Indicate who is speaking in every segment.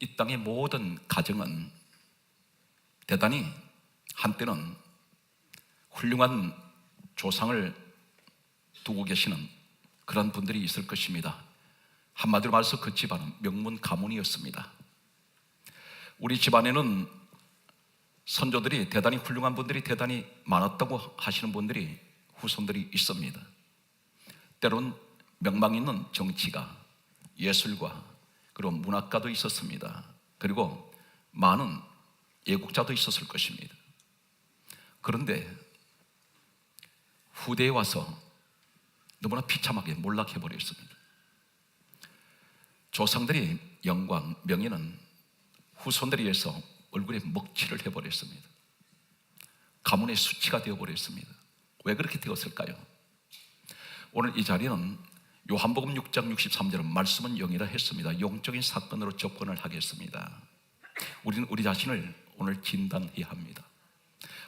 Speaker 1: 이 땅의 모든 가정은 대단히 한때는 훌륭한 조상을 두고 계시는 그런 분들이 있을 것입니다. 한마디로 말해서 그 집안은 명문 가문이었습니다. 우리 집안에는 선조들이 대단히 훌륭한 분들이 대단히 많았다고 하시는 분들이 후손들이 있습니다. 때론 명망 있는 정치가, 예술가, 그리고 문학가도 있었습니다. 그리고 많은 애국자도 있었을 것입니다. 그런데 후대에 와서 너무나 비참하게 몰락해버렸습니다. 조상들의 영광, 명예는 후손들에 의해서 얼굴에 먹칠을 해버렸습니다. 가문의 수치가 되어버렸습니다. 왜 그렇게 되었을까요? 오늘 이 자리는 요한복음 6장 63절은 말씀은 영이라 했습니다. 영적인 사건으로 접근을 하겠습니다. 우리는 우리 자신을 오늘 진단해야 합니다.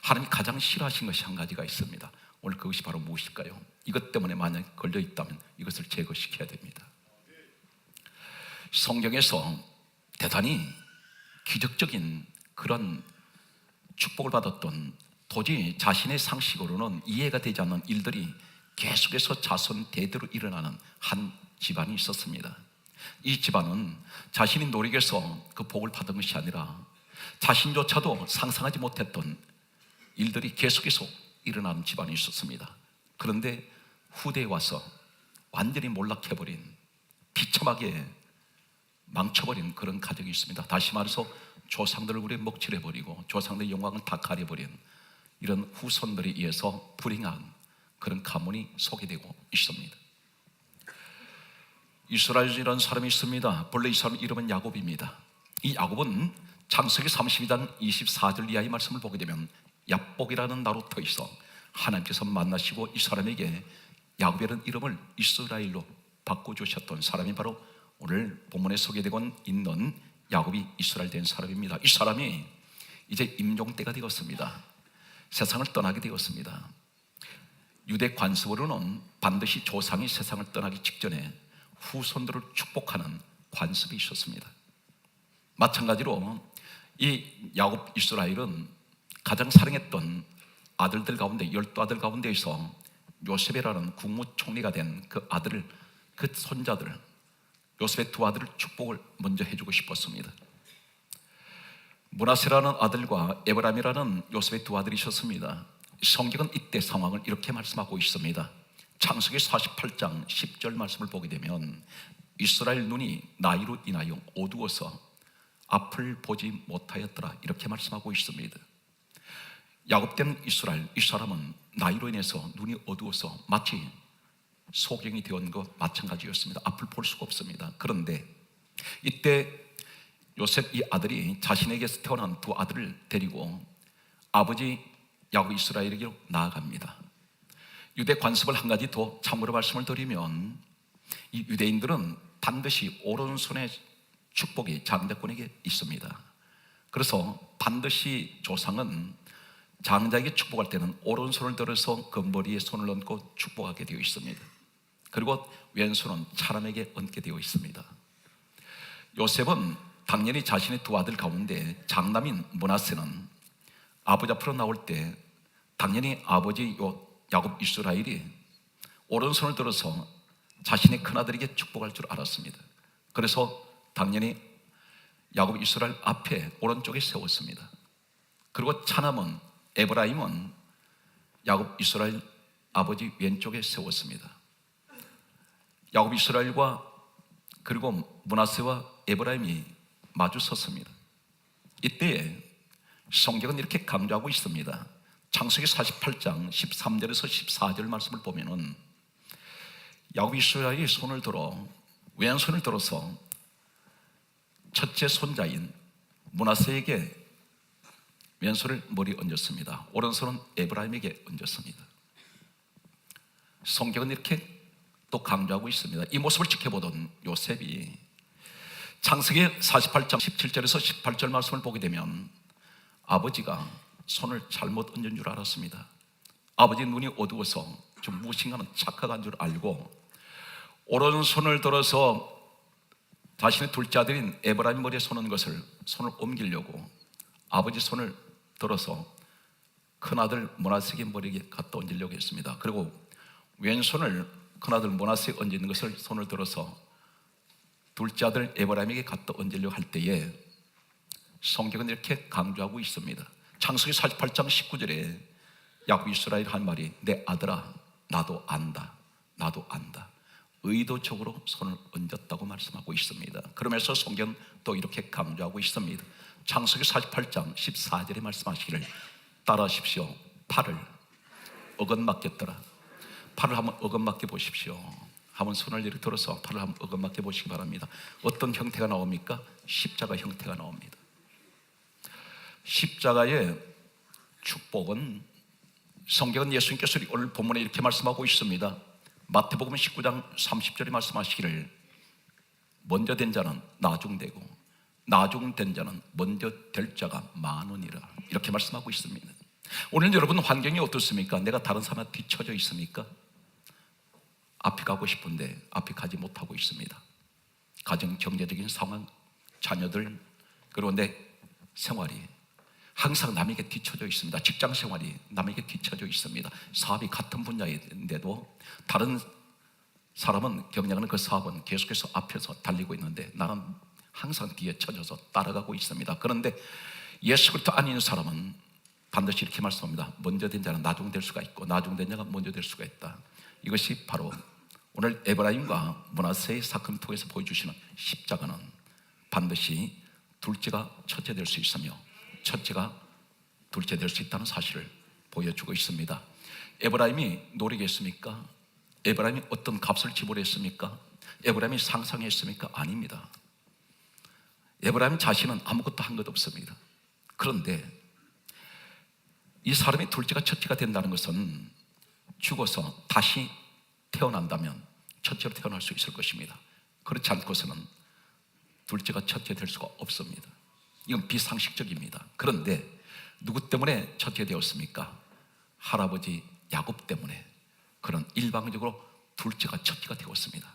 Speaker 1: 하나님이 가장 싫어하신 것이 한 가지가 있습니다. 오늘 그것이 바로 무엇일까요? 이것 때문에 만약 걸려 있다면 이것을 제거시켜야 됩니다. 성경에서 대단히 기적적인 그런 축복을 받았던, 도저히 자신의 상식으로는 이해가 되지 않는 일들이 계속해서 자손 대대로 일어나는 한 집안이 있었습니다. 이 집안은 자신이 노력해서 그 복을 받은 것이 아니라 자신조차도 상상하지 못했던 일들이 계속해서 일어나는 집안이 있었습니다. 그런데 후대에 와서 완전히 몰락해버린, 비참하게 망쳐버린 그런 가정이 있습니다. 다시 말해서 조상들을 우리 먹칠해버리고 조상들의 영광을 다 가려버린 이런 후손들에 의해서 불행한 그런 가문이 소개되고 있습니다. 이스라엘이라는 사람이 있습니다. 본래 이 사람 이름은 야곱입니다. 이 야곱은 창세기 32장 24절 이하의 말씀을 보게 되면 야복이라는 나루터에서 하나님께서 만나시고 이 사람에게 야곱이라는 이름을 이스라엘로 바꿔주셨던 사람이 바로 오늘 본문에 소개되고 있는 야곱이 이스라엘 된 사람입니다. 이 사람이 이제 임종 때가 되었습니다. 세상을 떠나게 되었습니다. 유대 관습으로는 반드시 조상이 세상을 떠나기 직전에 후손들을 축복하는 관습이 있었습니다. 마찬가지로 이 야곱 이스라엘은 가장 사랑했던 아들들 가운데 12아들 가운데에서 요셉이라는 국무총리가 된 그 아들을, 그 손자들, 요셉의 두 아들을 축복을 먼저 해주고 싶었습니다. 므낫세라는 아들과 에브라임이라는 요셉의 두 아들이 있었습니다. 성경은 이때 상황을 이렇게 말씀하고 있습니다. 창세기 48장 10절 말씀을 보게 되면 이스라엘 눈이 나이로 인하여 어두워서 앞을 보지 못하였더라, 이렇게 말씀하고 있습니다. 야곱된 이스라엘, 이 사람은 나이로 인해서 눈이 어두워서 마치 소경이 되었는 것 마찬가지였습니다. 앞을 볼 수가 없습니다. 그런데 이때 요셉 이 아들이 자신에게서 태어난 두 아들을 데리고 아버지 야곱 이스라엘에게로 나아갑니다. 유대 관습을 한 가지 더 참고로 말씀을 드리면, 이 유대인들은 반드시 오른손의 축복이 장자권에게 있습니다. 그래서 반드시 조상은 장자에게 축복할 때는 오른손을 들어서 그 머리에 손을 얹고 축복하게 되어 있습니다. 그리고 왼손은 사람에게 얹게 되어 있습니다. 요셉은 당연히 자신의 두 아들 가운데 장남인 므낫세는 아버지 앞으로 나올 때 당연히 아버지 야곱 이스라엘이 오른손을 들어서 자신의 큰아들에게 축복할 줄 알았습니다. 그래서 당연히 야곱 이스라엘 앞에 오른쪽에 세웠습니다. 그리고 차남은 에브라임은 야곱 이스라엘 아버지 왼쪽에 세웠습니다. 야곱 이스라엘과 그리고 므낫세와 에브라임이 마주 섰습니다. 이때 성경은 이렇게 강조하고 있습니다. 창세기 48장 13절에서 14절 말씀을 보면은 야곱 이스라엘이 손을 들어 왼손을 들어서 첫째 손자인 므낫세에게 왼손을 머리에 얹었습니다. 오른손은 에브라임에게 얹었습니다. 성경은 이렇게 또 강조하고 있습니다. 이 모습을 지켜보던 요셉이 창세기 48장 17절에서 18절 말씀을 보게 되면 아버지가 손을 잘못 얹은 줄 알았습니다. 아버지 눈이 어두워서 좀 무엇인가는 착각한 줄 알고 오른손을 들어서 자신의 둘째 아들인 에브라임 머리에 손을 옮기려고 아버지 손을 들어서 큰아들 므낫세의 머리에 갖다 얹으려고 했습니다. 그리고 왼손을 큰아들 므낫세에 얹는 것을 손을 들어서 둘째 아들 에브라임에게 갖다 얹으려고 할 때에 성경은 이렇게 강조하고 있습니다. 창세기 48장 19절에 야곱 이스라엘 한 말이 내 아들아 나도 안다 나도 안다 의도적으로 손을 얹었다고 말씀하고 있습니다. 그러면서 성경은 또 이렇게 강조하고 있습니다. 창세기 48장 14절에 말씀하시기를 따라하십시오. 팔을 어긋맞겠더라. 팔을 한번 어긋맞게 보십시오. 한번 손을 이렇게 들어서 팔을 한번 어긋맞게 보시기 바랍니다. 어떤 형태가 나옵니까? 십자가 형태가 나옵니다. 십자가의 축복은 성경은 예수님께서 오늘 본문에 이렇게 말씀하고 있습니다. 마태복음 19장 30절에 말씀하시기를 먼저 된 자는 나중되고 나중된 자는 먼저 될 자가 많으니라 이렇게 말씀하고 있습니다. 오늘 여러분 환경이 어떻습니까? 내가 다른 사람한테 뒤처져 있습니까? 앞이 가고 싶은데 앞이 가지 못하고 있습니다. 가정 경제적인 상황, 자녀들 그리고 내 생활이 항상 남에게 뒤처져 있습니다. 직장 생활이 남에게 뒤처져 있습니다. 사업이 같은 분야인데도 다른 사람은 경영하는 그 사업은 계속해서 앞에서 달리고 있는데 나는 항상 뒤에 쳐져서 따라가고 있습니다. 그런데 예수 그리스도 아닌 사람은 반드시 이렇게 말씀합니다. 먼저 된 자는 나중될 수가 있고 나중된 자가 먼저 될 수가 있다. 이것이 바로 오늘 에브라임과 므낫세의 사건을 통해서 보여주시는 십자가는 반드시 둘째가 첫째 될 수 있으며 첫째가 둘째 될 수 있다는 사실을 보여주고 있습니다. 에브라임이 노리겠습니까? 에브라임이 어떤 값을 지불했습니까? 에브라임이 상상했습니까? 아닙니다. 에브라임 자신은 아무것도 한 것 없습니다. 그런데 이 사람이 둘째가 첫째가 된다는 것은 죽어서 다시 태어난다면 첫째로 태어날 수 있을 것입니다. 그렇지 않고서는 둘째가 첫째 될 수가 없습니다. 이건 비상식적입니다. 그런데 누구 때문에 첫째 되었습니까? 할아버지 야곱 때문에 그런 일방적으로 둘째가 첫째가 되었습니다.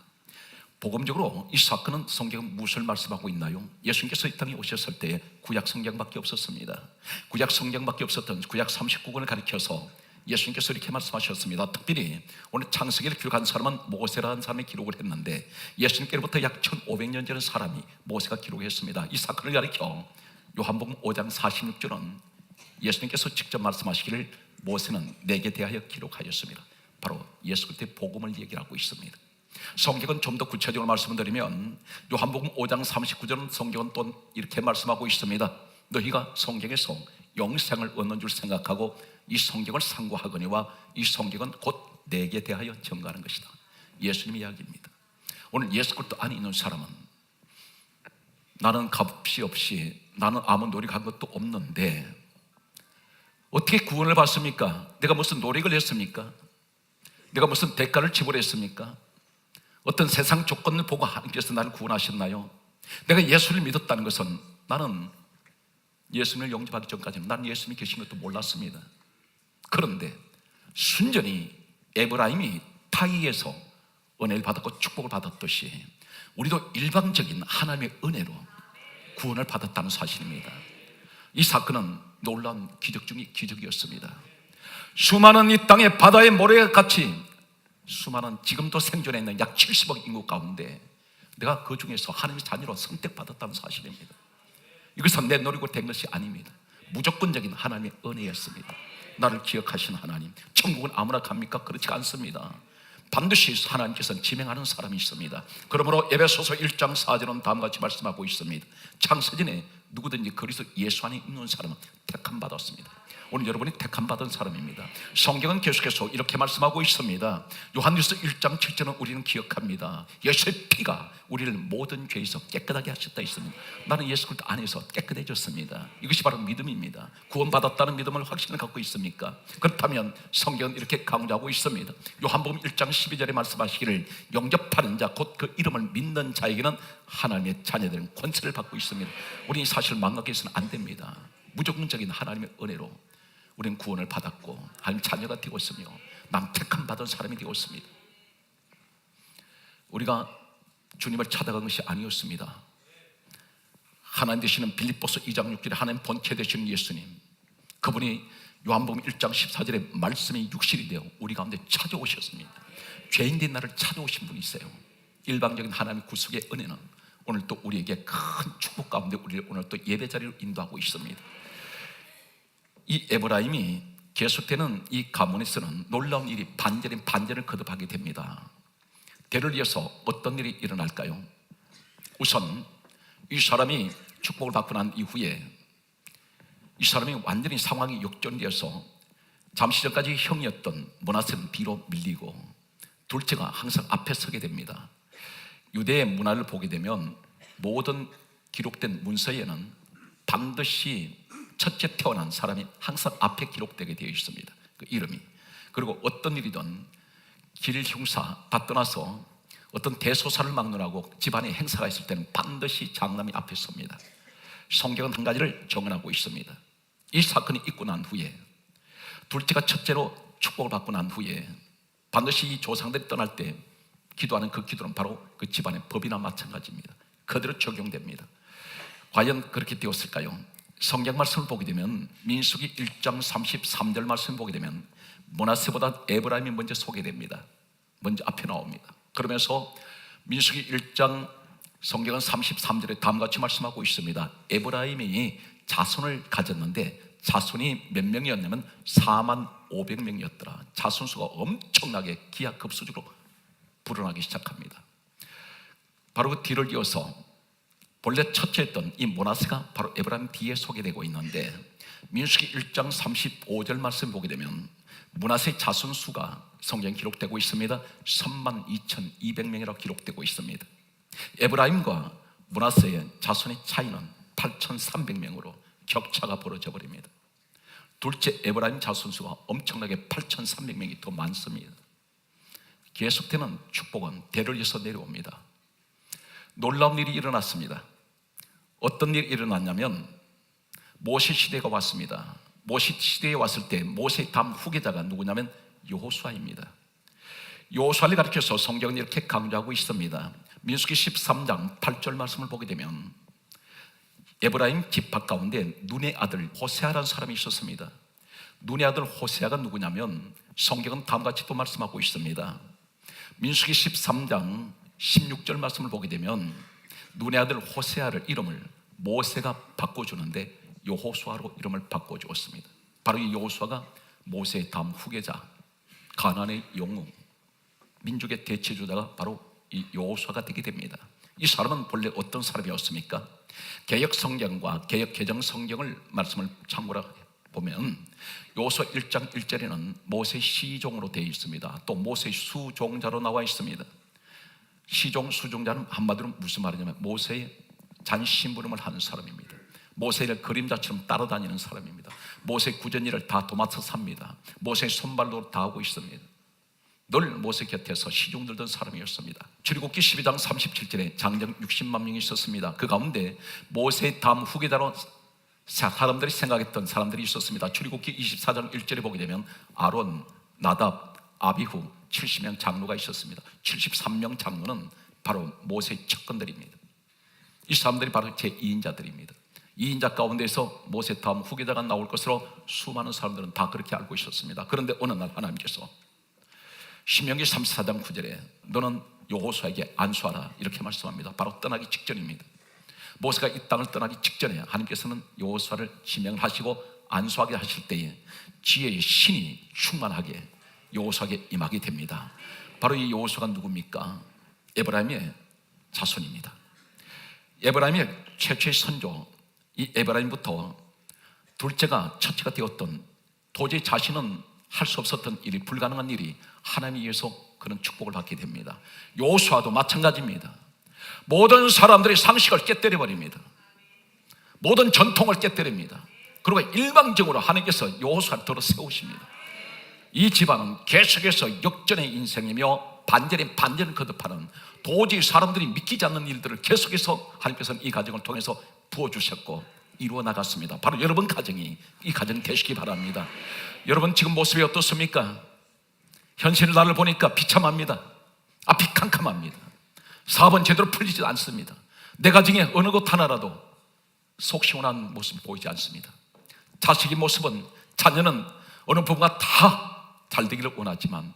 Speaker 1: 복음적으로 이 사건은 성경은 무엇을 말씀하고 있나요? 예수님께서 이 땅에 오셨을 때에 구약 성경밖에 없었습니다. 구약 성경밖에 없었던 구약 39권을 가리켜서 예수님께서 이렇게 말씀하셨습니다. 특별히 오늘 창세기를 기록한 사람은 모세라는 사람이 기록을 했는데 예수님께로부터 약 1500년 전의 사람이 모세가 기록했습니다. 이 사건을 가리켜 요한복음 5장 46절은 예수님께서 직접 말씀하시기를 모세는 내게 대하여 기록하였습니다. 바로 예수 그리스도의 복음을 얘기하고 있습니다. 성경은 좀 더 구체적으로 말씀을 드리면 요한복음 5장 39절은 성경은 또 이렇게 말씀하고 있습니다. 너희가 성경에서 영생을 얻는 줄 생각하고 이 성경을 상고하거니와 이 성경은 곧 내게 대하여 증거하는 것이다. 예수님의 이야기입니다. 오늘 예수 그리스도 안에 있는 사람은 나는 값이 없이 나는 아무 노력한 것도 없는데 어떻게 구원을 받습니까? 내가 무슨 노력을 했습니까? 내가 무슨 대가를 지불했습니까? 어떤 세상 조건을 보고 하나님께서 나를 구원하셨나요? 내가 예수를 믿었다는 것은 나는 예수님을 영접하기 전까지는 나는 예수님이 계신 것도 몰랐습니다. 그런데 순전히 에브라임이 타이에서 은혜를 받았고 축복을 받았듯이 우리도 일방적인 하나님의 은혜로 구원을 받았다는 사실입니다. 이 사건은 놀라운 기적 중의 기적이었습니다. 수많은 이 땅의 바다의 모래같이 수많은 지금도 생존해 있는 약 70억 인구 가운데 내가 그 중에서 하나님의 자녀로 선택받았다는 사실입니다. 이것은 내 노력으로 된 것이 아닙니다. 무조건적인 하나님의 은혜였습니다. 나를 기억하신 하나님. 천국은 아무나 갑니까? 그렇지 않습니다. 반드시 하나님께서는 지명하는 사람이 있습니다. 그러므로 에베소서 1장 4절은 다음과 같이 말씀하고 있습니다. 창세전에 누구든지 그리스도 예수 안에 있는 사람은 택함 받았습니다. 오늘 여러분이 택함 받은 사람입니다. 성경은 계속해서 이렇게 말씀하고 있습니다. 요한일서 1장 7절은 우리는 기억합니다. 예수의 피가 우리를 모든 죄에서 깨끗하게 하셨다 했습니다. 나는 예수 그리스도 안에서 깨끗해졌습니다. 이것이 바로 믿음입니다. 구원받았다는 믿음을 확신을 갖고 있습니까? 그렇다면 성경은 이렇게 강조하고 있습니다. 요한복음 1장 12절에 말씀하시기를 영접하는 자 곧 그 이름을 믿는 자에게는 하나님의 자녀들은 권세를 받고 있습니다. 우리는 사실 망각해서는 안 됩니다. 무조건적인 하나님의 은혜로 우리는 구원을 받았고 하나님 자녀가 되었으며 난 택함 받은 사람이 되었습니다. 우리가 주님을 찾아간 것이 아니었습니다. 하나님 되시는 빌립보서 2장 6절에 하나님 본체 되시는 예수님, 그분이 요한복음 1장 14절에 말씀이 육신이 되어 우리 가운데 찾아오셨습니다. 죄인된 나를 찾아오신 분이 있어요. 일방적인 하나님의 구속의 은혜는 오늘 또 우리에게 큰 축복 가운데 우리를 오늘 또 예배 자리로 인도하고 있습니다. 이 에브라임이 계속되는 이 가문에서는 놀라운 일이 반절인 반절을 거듭하게 됩니다. 대를 이어서 어떤 일이 일어날까요? 우선 이 사람이 축복을 받고 난 이후에 이 사람이 완전히 상황이 역전되어서 잠시 전까지 형이었던 므낫세는 뒤로 밀리고 둘째가 항상 앞에 서게 됩니다. 유대의 문화를 보게 되면 모든 기록된 문서에는 반드시 첫째 태어난 사람이 항상 앞에 기록되게 되어 있습니다. 그 이름이. 그리고 어떤 일이든 길 흉사 다 떠나서 어떤 대소사를 막론하고 집안에 행사가 있을 때는 반드시 장남이 앞에 섭니다. 성경은 한 가지를 정언하고 있습니다. 이 사건이 있고 난 후에 둘째가 첫째로 축복을 받고 난 후에 반드시 이 조상들이 떠날 때 기도하는 그 기도는 바로 그 집안의 법이나 마찬가지입니다. 그대로 적용됩니다. 과연 그렇게 되었을까요? 성경 말씀을 보게 되면 민수기 1장 33절 말씀을 보게 되면 므낫세보다 에브라임이 먼저 소개됩니다. 먼저 앞에 나옵니다. 그러면서 민수기 1장 성경은 33절에 다음과 같이 말씀하고 있습니다. 에브라임이 자손을 가졌는데 자손이 몇 명이었냐면 45,000명이었더라. 자손수가 엄청나게 기하급수적으로 불어나기 시작합니다. 바로 그 뒤를 이어서 본래 첫째였던 이 므낫세가 바로 에브라임 뒤에 소개되고 있는데 민수기 1장 35절 말씀 보게 되면 므낫세의 자손수가 성경에 기록되고 있습니다. 32,200명이라고 기록되고 있습니다. 에브라임과 므낫세의 자손의 차이는 8,300명으로 격차가 벌어져 버립니다. 둘째 에브라임 자손수가 엄청나게 8,300명이 더 많습니다. 계속되는 축복은 대를 이어서 내려옵니다. 놀라운 일이 일어났습니다. 어떤 일이 일어났냐면 모세 시대가 왔습니다. 모세 시대에 왔을 때 모세의 다음 후계자가 누구냐면 여호수아입니다. 여호수아를 가리켜서 성경은 이렇게 강조하고 있습니다. 민수기 13장 8절 말씀을 보게 되면 에브라임 지파 가운데 눈의 아들 호세아라는 사람이 있었습니다. 눈의 아들 호세아가 누구냐면 성경은 다음과 같이 또 말씀하고 있습니다. 민수기 13장 16절 말씀을 보게 되면 눈의 아들 호세아를 이름을 모세가 바꿔주는데 여호수아로 이름을 바꿔주었습니다. 바로 이 여호수아가 모세의 다음 후계자, 가나안의 영웅, 민족의 대체주자가 바로 이 여호수아가 되게 됩니다. 이 사람은 본래 어떤 사람이었습니까? 개역 성경과 개역 개정 성경을 말씀을 참고로 보면 여호수아 1장 1절에는 모세 시종으로 되어 있습니다. 또 모세 수종자로 나와 있습니다. 시종, 수종자는 한마디로 무슨 말이냐면 모세의 잔심부름을 하는 사람입니다. 모세를 그림자처럼 따라다니는 사람입니다. 모세의 구전일을 다 도맡아 삽니다. 모세의 손발로 다 하고 있습니다. 늘 모세 곁에서 시종 들던 사람이었습니다. 출애굽기 12장 37절에 장정 60만 명이 있었습니다. 그 가운데 모세의 다음 후계자로 사람들이 생각했던 사람들이 있었습니다. 출애굽기 24장 1절에 보게 되면 아론, 나답, 아비후 70명 장로가 있었습니다. 73명 장로는 바로 모세의 측근들입니다. 이 사람들이 바로 제2인자들입니다. 2인자 가운데서 모세 다음 후계자가 나올 것으로 수많은 사람들은 다 그렇게 알고 있었습니다. 그런데 어느 날 하나님께서 신명기 34장 9절에 너는 여호수아에게 안수하라 이렇게 말씀합니다. 바로 떠나기 직전입니다. 모세가 이 땅을 떠나기 직전에 하나님께서는 여호수아를 지명을 하시고 안수하게 하실 때에 지혜의 신이 충만하게 여호수아에게 임하게 됩니다. 바로 이 여호수아가 누굽니까? 에브라임의 자손입니다. 에브라임의 최초의 선조, 이 에브라임부터 둘째가 첫째가 되었던, 도저히 자신은 할 수 없었던 일이, 불가능한 일이 하나님에 의해서 그런 축복을 받게 됩니다. 여호수아도 마찬가지입니다. 모든 사람들의 상식을 깨뜨려 버립니다. 모든 전통을 깨뜨립니다. 그리고 일방적으로 하나님께서 여호수아를 들어 세우십니다. 이 집안은 계속해서 역전의 인생이며 반전의 반전을 거듭하는, 도저히 사람들이 믿기지 않는 일들을 계속해서 하나님께서는 이 가정을 통해서 부어주셨고 이루어 나갔습니다. 바로 여러분 가정이 이 가정 되시기 바랍니다. 여러분 지금 모습이 어떻습니까? 현실의 나를 보니까 비참합니다. 앞이 캄캄합니다. 사업은 제대로 풀리지 않습니다. 내 가정에 어느 곳 하나라도 속 시원한 모습이 보이지 않습니다. 자식의 모습은, 자녀는 어느 부부가 다 잘 되기를 원하지만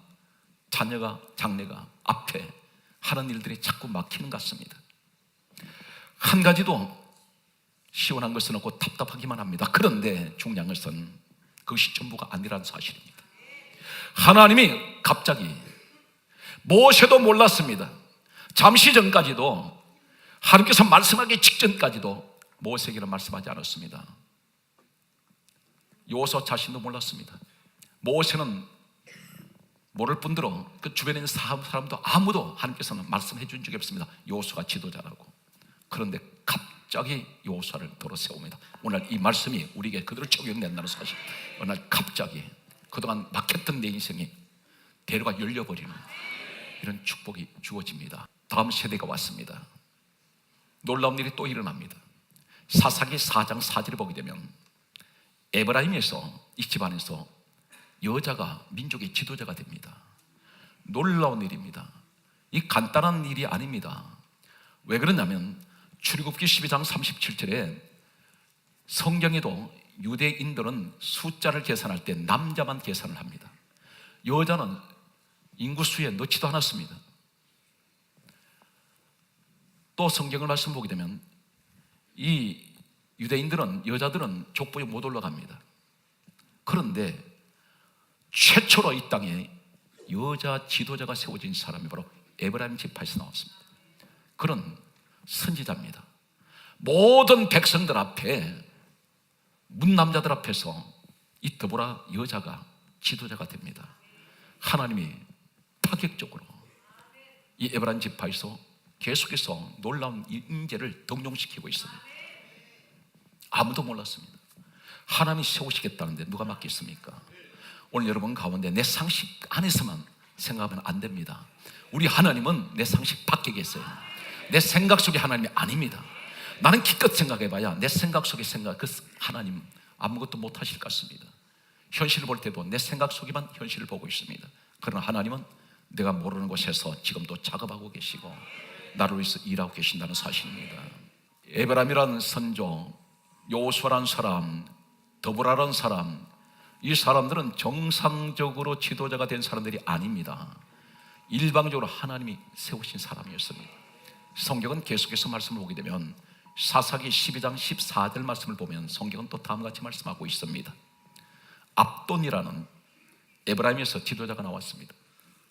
Speaker 1: 자녀가, 장래가 앞에 하는 일들이 자꾸 막히는 것 같습니다. 한 가지도 시원한 것은 없고 답답하기만 합니다. 그런데 중요한 것은 그것이 전부가 아니라는 사실입니다. 하나님이 갑자기, 모세도 몰랐습니다. 잠시 전까지도, 하나님께서 말씀하기 직전까지도 모세에게는 말씀하지 않았습니다. 여호수아 자신도 몰랐습니다. 모세는 모를 뿐더러 그 주변에 있는 사람도 아무도 하나님께서는 말씀해 준 적이 없습니다. 여호수아가 지도자라고. 그런데 갑자기 여호수아를 도로 세웁니다. 오늘 이 말씀이 우리에게 그대로 적용된다는 사실. 어느 날 갑자기 그동안 막혔던 내 인생이 대로가 열려버리는 이런 축복이 주어집니다. 다음 세대가 왔습니다. 놀라운 일이 또 일어납니다. 사사기 4장 4절을 보게 되면 에브라임에서, 이 집안에서 여자가 민족의 지도자가 됩니다. 놀라운 일입니다. 이 간단한 일이 아닙니다. 왜 그러냐면 출애굽기 12장 37절에 성경에도 유대인들은 숫자를 계산할 때 남자만 계산을 합니다. 여자는 인구수에 넣지도 않았습니다. 또 성경을 말씀 보게 되면 이 유대인들은, 여자들은 족보에 못 올라갑니다. 그런데 최초로 이 땅에 여자 지도자가 세워진 사람이 바로 에브라임 지파에서 나왔습니다. 그런 선지자입니다. 모든 백성들 앞에, 문남자들 앞에서 이 드보라 여자가 지도자가 됩니다. 하나님이 파격적으로 이 에브라임 지파에서 계속해서 놀라운 인재를 등용시키고 있습니다. 아무도 몰랐습니다. 하나님이 세우시겠다는데 누가 맡겠습니까? 오늘 여러분 가운데 내 상식 안에서만 생각하면 안 됩니다. 우리 하나님은 내 상식 밖에 계세요. 내 생각 속의 하나님이 아닙니다. 나는 기껏 생각해봐야 내 생각 속의 생각, 그 하나님 아무것도 못 하실 것 같습니다. 현실을 볼 때도 내 생각 속에만 현실을 보고 있습니다. 그러나 하나님은 내가 모르는 곳에서 지금도 작업하고 계시고 나를 위해서 일하고 계신다는 사실입니다. 에브라임이라는 선조, 여호수아라는 사람, 드보라라는 사람, 이 사람들은 정상적으로 지도자가 된 사람들이 아닙니다. 일방적으로 하나님이 세우신 사람이었습니다. 성경은 계속해서 말씀을 보게 되면 사사기 12장 14절 말씀을 보면 성경은 또 다음과 같이 말씀하고 있습니다. 압돈이라는 에브라임에서 지도자가 나왔습니다.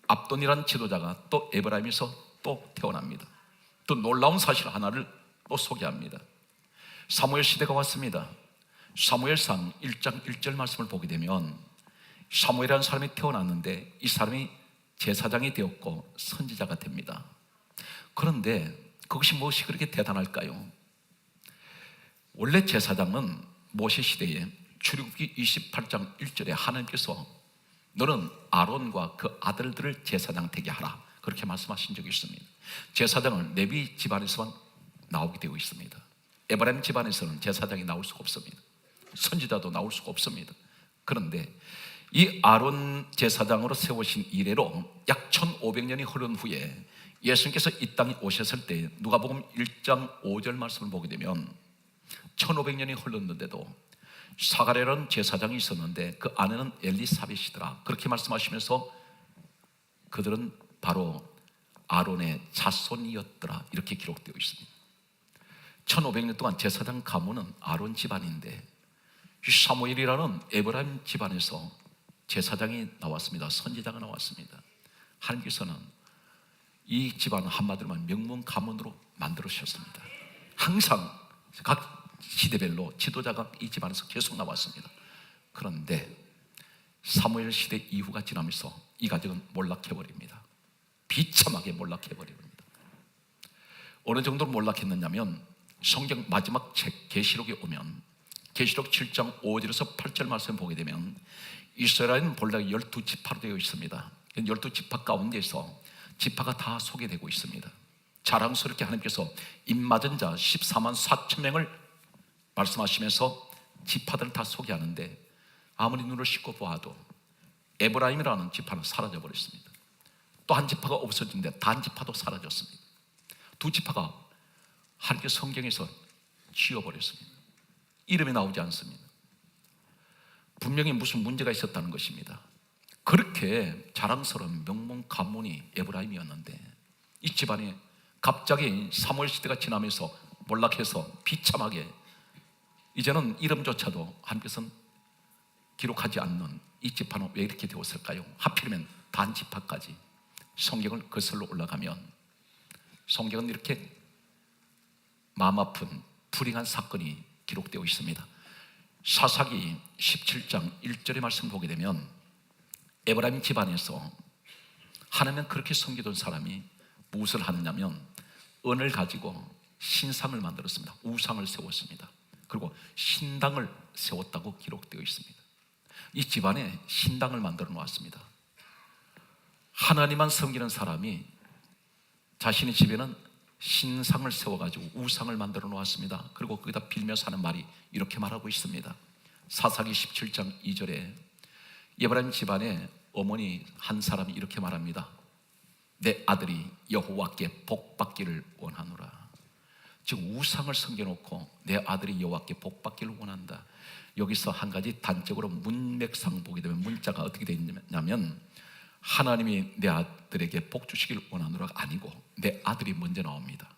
Speaker 1: 압돈이라는 지도자가 또 에브라임에서 또 태어납니다. 또 놀라운 사실 하나를 또 소개합니다. 사무엘 시대가 왔습니다. 사무엘상 1장 1절 말씀을 보게 되면 사무엘이라는 사람이 태어났는데 이 사람이 제사장이 되었고 선지자가 됩니다. 그런데 그것이 무엇이 그렇게 대단할까요? 원래 제사장은 모세 시대에 출애굽기 28장 1절에 하나님께서 너는 아론과 그 아들들을 제사장 되게 하라, 그렇게 말씀하신 적이 있습니다. 제사장은 레위 집안에서만 나오게 되어 있습니다. 에브라임 집안에서는 제사장이 나올 수가 없습니다. 선지자도 나올 수가 없습니다. 그런데 이 아론 제사장으로 세우신 이래로 약 1500년이 흐른 후에 예수님께서 이 땅에 오셨을 때 누가복음 1장 5절 말씀을 보게 되면 1500년이 흘렀는데도 사가랴라는 제사장이 있었는데 그 아내는 엘리사벳이더라, 그렇게 말씀하시면서 그들은 바로 아론의 자손이었더라, 이렇게 기록되어 있습니다. 1500년 동안 제사장 가문은 아론 집안인데 사무엘이라는 에브라임 집안에서 제사장이 나왔습니다. 선지자가 나왔습니다. 하나님께서는 이 집안을 한마디로 말하면 명문 가문으로 만들으셨습니다. 항상 각 시대별로 지도자가 이 집안에서 계속 나왔습니다. 그런데 사무엘 시대 이후가 지나면서 이 가정은 몰락해버립니다. 비참하게 몰락해버립니다. 어느 정도로 몰락했느냐면 성경 마지막 책 계시록에 오면 계시록 7장 5절에서 8절 말씀 보게 되면 이스라엘은 본래 12지파로 되어 있습니다. 12지파 가운데서 지파가 다 소개되고 있습니다. 자랑스럽게 하나님께서 입맞은 자 14만 4천 명을 말씀하시면서 지파들을 다 소개하는데 아무리 눈을 씻고 보아도 에브라임이라는 지파는 사라져 버렸습니다. 또 한 지파가 없어진데 단 지파도 사라졌습니다. 두 지파가 하나님께 성경에서 지워버렸습니다. 이름이 나오지 않습니다. 분명히 무슨 문제가 있었다는 것입니다. 그렇게 자랑스러운 명문 가문이 에브라임이었는데 이 집안에 갑자기 사무엘 시대가 지나면서 몰락해서 비참하게 이제는 이름조차도 하나님께서는 기록하지 않는 이 지파는 왜 이렇게 되었을까요? 하필이면 단 지파까지. 성경을 거슬러 올라가면 성경은 이렇게 마음 아픈 불행한 사건이 기록되어 있습니다. 사사기 17장 1절의 말씀 보게 되면 에브라임 집안에서 하나님은 그렇게 섬기던 사람이 무엇을 하느냐면 은을 가지고 신상을 만들었습니다. 우상을 세웠습니다. 그리고 신당을 세웠다고 기록되어 있습니다. 이 집안에 신당을 만들어 놓았습니다. 하나님만 섬기는 사람이 자신의 집에는 신상을 세워가지고 우상을 만들어 놓았습니다. 그리고 거기다 빌면서 하는 말이 이렇게 말하고 있습니다. 사사기 17장 2절에 에브라임 집안의 어머니 한 사람이 이렇게 말합니다. 내 아들이 여호와께 복받기를 원하노라. 지금 우상을 섬겨놓고 내 아들이 여호와께 복받기를 원한다. 여기서 한 가지 단적으로 문맥상 보게 되면 문자가 어떻게 되어 있냐면 하나님이 내 아들에게 복 주시길 원하노라가 아니고 내 아들이 먼저 나옵니다.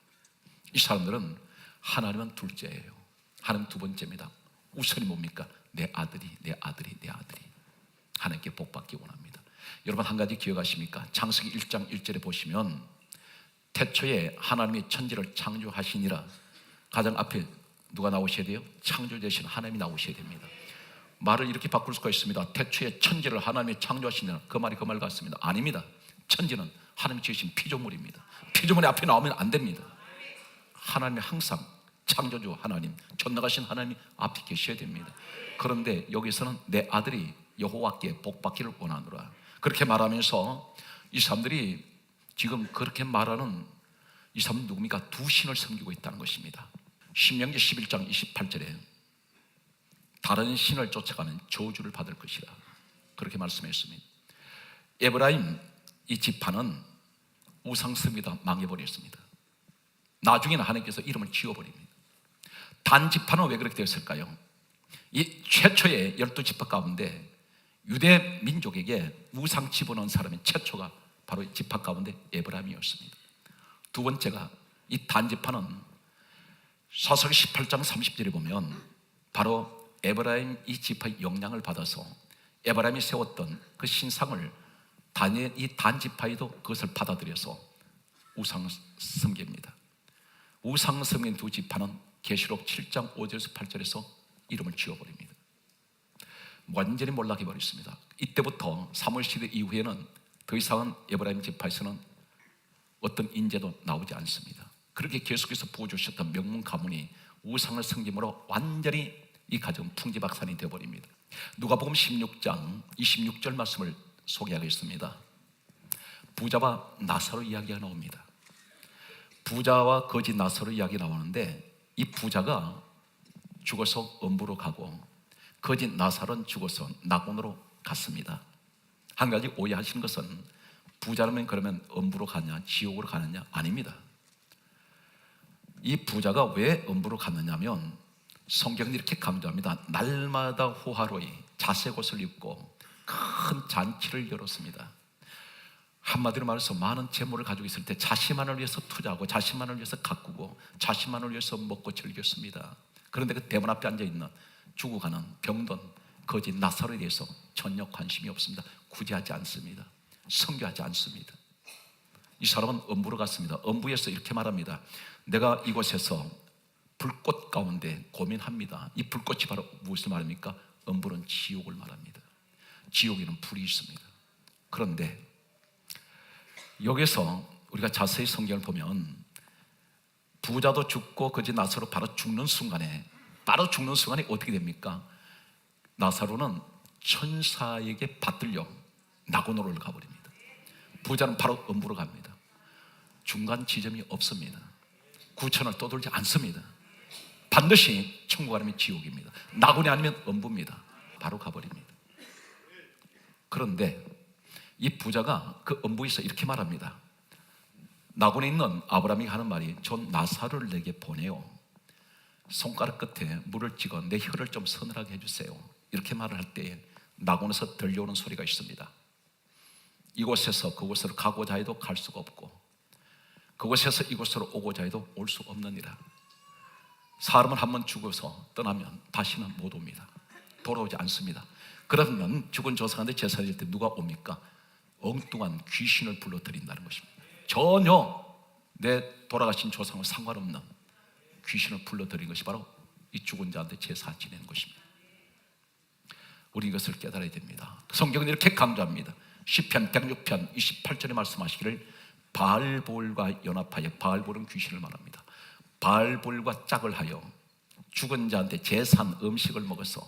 Speaker 1: 이 사람들은 하나님은 둘째예요. 하나님 두 번째입니다. 우선이 뭡니까? 내 아들이 하나님께 복받기 원합니다. 여러분 한 가지 기억하십니까? 창세기 1장 1절에 보시면 태초에 하나님이 천지를 창조하시니라. 가장 앞에 누가 나오셔야 돼요? 창조되신 하나님이 나오셔야 됩니다. 말을 이렇게 바꿀 수가 있습니다. 태초에 천지를 하나님이 창조하시니라. 그 말이 그 말 같습니다. 아닙니다. 천지는 하나님이 지으신 피조물입니다. 피조물이 앞에 나오면 안 됩니다. 하나님이 항상 창조주 하나님, 전능하신 하나님이 앞에 계셔야 됩니다. 그런데 여기서는 내 아들이 여호와께 복받기를 원하노라. 그렇게 말하면서 이 사람들이 지금 그렇게 말하는 이 사람은 누굽니까? 두 신을 섬기고 있다는 것입니다. 신명기 11장 28절에 다른 신을 쫓아가면 저주를 받을 것이라 그렇게 말씀했습니다. 에브라임 이 지파는 우상 섬기다 망해버렸습니다. 나중에는 하나님께서 이름을 지워버립니다. 단 지파는 왜 그렇게 되었을까요? 이 최초의 12지파 가운데 유대 민족에게 우상 집어넣은 사람이 최초가 바로 지파 가운데 에브라임이었습니다. 두 번째가 이 단지파는 사사기 18장 30절에 보면 바로 에브라임 이 지파의 영향을 받아서 에브라임이 세웠던 그 신상을 이 단지파에도 그것을 받아들여서 우상 섬깁니다. 우상 섬긴 두 지파는 계시록 7장 5절에서 8절에서 이름을 지워버립니다. 완전히 몰락해버렸습니다. 이때부터 사무엘 시대 이후에는 더 이상은 에브라임 지파에서는 어떤 인재도 나오지 않습니다. 그렇게 계속해서 부어주셨던 명문 가문이 우상을 섬김으로 완전히 이 가정은 풍지박산이 되어버립니다. 누가복음 16장 26절 말씀을 소개하겠습니다. 부자와 나사로 이야기가 나옵니다. 부자와 거지 나사로 이야기 나오는데 이 부자가 죽어서 음부로 가고 거지 나사로는 죽어서 낙원으로 갔습니다. 한 가지 오해하시는 것은 부자라면 그러면 음부로 가냐 지옥으로 가느냐 아닙니다. 이 부자가 왜 음부로 갔느냐면 성경은 이렇게 강조합니다. 날마다 호화로이 자색 옷을 입고 큰 잔치를 열었습니다. 한마디로 말해서 많은 재물을 가지고 있을 때 자신만을 위해서 투자하고 자신만을 위해서 가꾸고 자신만을 위해서 먹고 즐겼습니다. 그런데 그 대문 앞에 앉아있는 죽어가는 병든 거지 나사로에 대해서 전혀 관심이 없습니다. 구제하지 않습니다. 섬겨하지 않습니다. 이 사람은 음부로 갔습니다. 음부에서 이렇게 말합니다. 내가 이곳에서 불꽃 가운데 고민합니다. 이 불꽃이 바로 무엇을 말합니까? 음부는 지옥을 말합니다. 지옥에는 불이 있습니다. 그런데 여기서 우리가 자세히 성경을 보면 부자도 죽고 거지 나사로 바로 죽는 순간에 어떻게 됩니까? 나사로는 천사에게 받들려 낙원으로 가버립니다. 부자는 바로 음부로 갑니다. 중간 지점이 없습니다. 구천을 떠돌지 않습니다. 반드시 천국 아니면 지옥입니다. 낙원이 아니면 음부입니다. 바로 가버립니다. 그런데 이 부자가 그 음부에서 이렇게 말합니다. 나곤에 있는 아브라함이 하는 말이 저 나사로를 내게 보내요. 손가락 끝에 물을 찍어 내 혀를 좀 서늘하게 해주세요. 이렇게 말을 할 때에 나곤에서 들려오는 소리가 있습니다. 이곳에서 그곳으로 가고자 해도 갈 수가 없고 그곳에서 이곳으로 오고자 해도 올 수 없느니라. 사람은 한번 죽어서 떠나면 다시는 못 옵니다. 돌아오지 않습니다. 그러면 죽은 조상한테 제사 드릴 때 누가 옵니까? 엉뚱한 귀신을 불러들인다는 것입니다. 전혀 내 돌아가신 조상과 상관없는 귀신을 불러들인 것이 바로 이 죽은 자한테 제사 지내는 것입니다. 우리 이것을 깨달아야 됩니다. 성경은 이렇게 강조합니다. 시편 106편 28절에 말씀하시기를 바알볼과 연합하여, 바알볼은 귀신을 말합니다. 바알볼과 짝을 하여 죽은 자한테 제사한 음식을 먹어서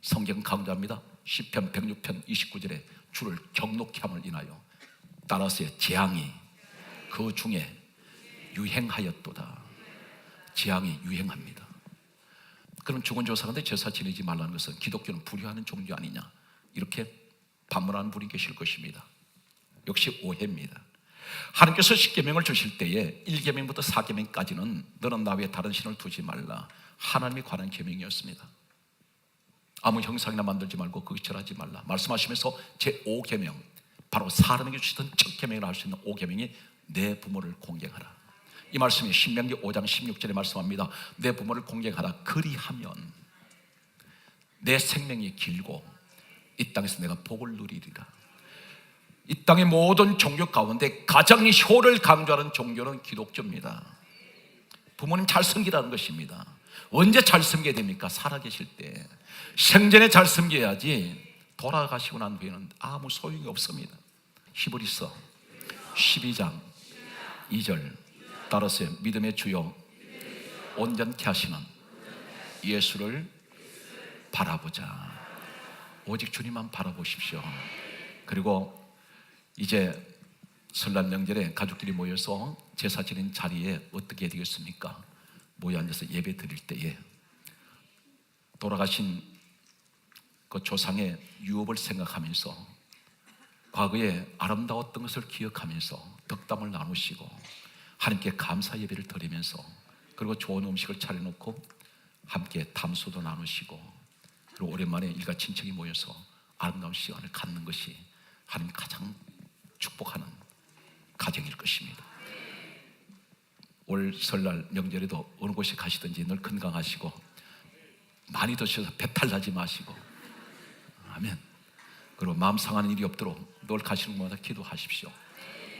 Speaker 1: 성경은 강조합니다. 시편 106편 29절에 주를 경록히 함을 인하여 따라서의 재앙이 그 중에 유행하였도다. 재앙이 유행합니다. 그럼 죽은 조상한테 제사 지내지 말라는 것은 기독교는 불효하는 종교 아니냐, 이렇게 반문하는 분이 계실 것입니다. 역시 오해입니다. 하나님께서 10계명을 주실 때에 1계명부터 4계명까지는 너는 나 외에 다른 신을 두지 말라, 하나님이 관한 계명이었습니다. 아무 형상이나 만들지 말고 그것 절하지 말라 말씀하시면서 제5계명, 바로 사람에게 주시던 첫 계명을 할 수 있는 5계명이 내 부모를 공경하라. 이 말씀이 신명기 5장 16절에 말씀합니다. 내 부모를 공경하라. 그리하면 내 생명이 길고 이 땅에서 내가 복을 누리리라. 이 땅의 모든 종교 가운데 가장 효를 강조하는 종교는 기독교입니다. 부모님 잘 섬기라는 것입니다. 언제 잘 섬겨야 됩니까? 살아계실 때. 생전에 잘 섬겨야지 돌아가시고 난 후에는 아무 소용이 없습니다. 히브리서 12장 2절 따라서 믿음의 주요 온전케 하시는 예수를 바라보자. 오직 주님만 바라보십시오. 그리고 이제 설날 명절에 가족끼리 모여서 제사 지낸 자리에 어떻게 해야 되겠습니까? 모여 앉아서 예배 드릴 때에 돌아가신 그 조상의 유업을 생각하면서 과거에 아름다웠던 것을 기억하면서 덕담을 나누시고 하나님께 감사 예배를 드리면서 그리고 좋은 음식을 차려놓고 함께 담소도 나누시고 그리고 오랜만에 일가 친척이 모여서 아름다운 시간을 갖는 것이 하나님 가장 축복하는 가정일 것입니다. 올 설날 명절에도 어느 곳에 가시든지 늘 건강하시고 많이 드셔서 배탈 나지 마시고, 아멘. 그리고 마음 상하는 일이 없도록 늘 가시는 곳마다 기도하십시오.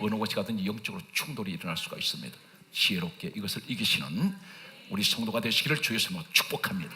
Speaker 1: 어느 곳에 가든지 영적으로 충돌이 일어날 수가 있습니다. 지혜롭게 이것을 이기시는 우리 성도가 되시기를 주의 이름으로 축복합니다.